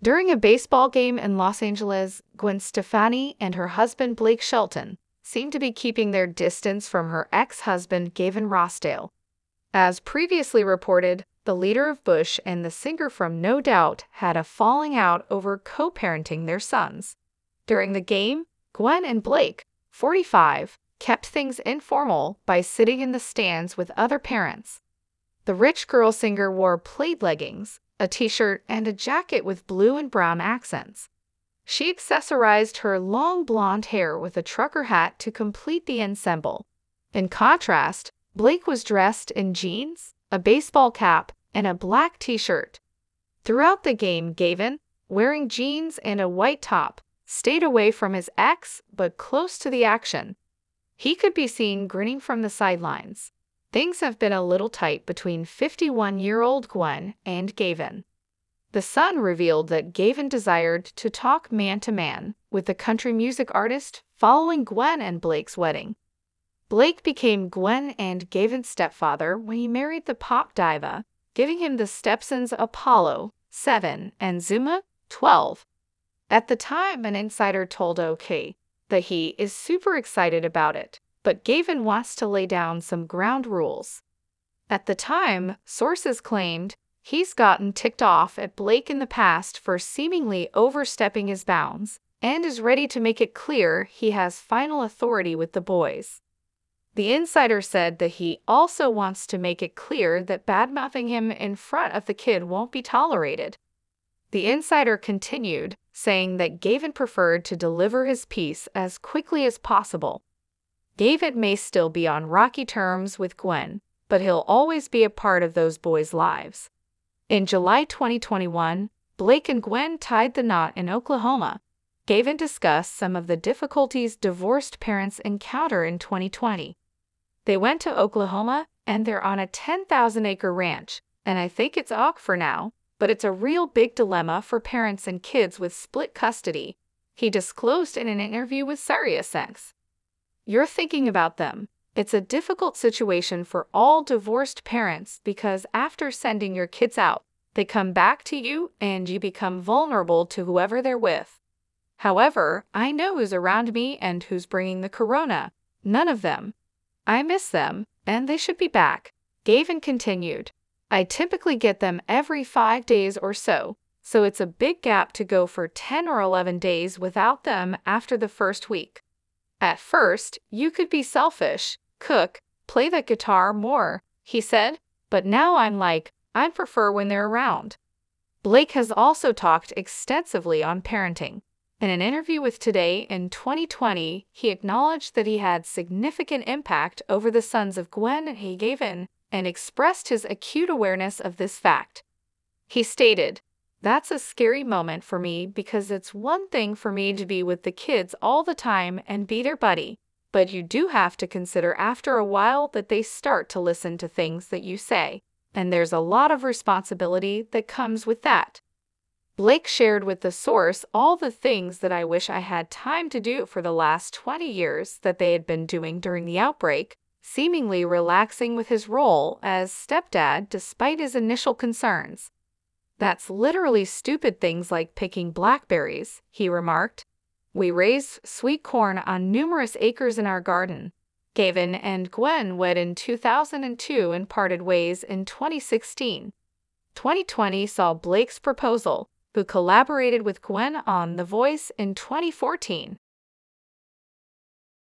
During a baseball game in Los Angeles, Gwen Stefani and her husband Blake Shelton seemed to be keeping their distance from her ex-husband Gavin Rossdale. As previously reported, the leader of Bush and the singer from No Doubt had a falling out over co-parenting their sons. During the game, Gwen and Blake, 45, kept things informal by sitting in the stands with other parents. The rich girl singer wore plaid leggings, a t-shirt, and a jacket with blue and brown accents. She accessorized her long blonde hair with a trucker hat to complete the ensemble. In contrast, Blake was dressed in jeans, a baseball cap, and a black t-shirt. Throughout the game, Gavin, wearing jeans and a white top, stayed away from his ex but close to the action. He could be seen grinning from the sidelines. Things have been a little tight between 51-year-old Gwen and Gavin. The Sun revealed that Gavin desired to talk man-to-man with the country music artist following Gwen and Blake's wedding. Blake became Gwen and Gavin's stepfather when he married the pop diva, giving him the stepsons Apollo, 7, and Zuma, 12. At the time, an insider told OK that he is super excited about it, but Gavin wants to lay down some ground rules. At the time, sources claimed he's gotten ticked off at Blake in the past for seemingly overstepping his bounds and is ready to make it clear he has final authority with the boys. The insider said that he also wants to make it clear that badmouthing him in front of the kid won't be tolerated. The insider continued, saying that Gavin preferred to deliver his piece as quickly as possible. Gavin may still be on rocky terms with Gwen, but he'll always be a part of those boys' lives. In July 2021, Blake and Gwen tied the knot in Oklahoma. Gavin discussed some of the difficulties divorced parents encounter in 2020. They went to Oklahoma, and they're on a 10,000-acre ranch, and I think it's ok for now, but it's a real big dilemma for parents and kids with split custody, he disclosed in an interview with SiriusXM. You're thinking about them. It's a difficult situation for all divorced parents because after sending your kids out, they come back to you and you become vulnerable to whoever they're with. However, I know who's around me and who's bringing the corona. None of them. I miss them, and they should be back. Gavin continued. I typically get them every 5 days or so it's a big gap to go for 10 or 11 days without them after the first week. At first, you could be selfish, cook, play the guitar more, he said, but now I'm like, I prefer when they're around. Blake has also talked extensively on parenting. In an interview with Today in 2020, he acknowledged that he had significant impact over the sons of Gwen and Gavin and expressed his acute awareness of this fact. He stated, "That's a scary moment for me because it's one thing for me to be with the kids all the time and be their buddy, but you do have to consider after a while that they start to listen to things that you say, and there's a lot of responsibility that comes with that." Blake shared with the source all the things that I wish I had time to do for the last 20 years that they had been doing during the outbreak, seemingly relaxing with his role as stepdad despite his initial concerns. That's literally stupid things like picking blackberries, he remarked. We raised sweet corn on numerous acres in our garden. Gavin and Gwen wed in 2002 and parted ways in 2016. 2020 saw Blake's proposal, who collaborated with Gwen on The Voice in 2014.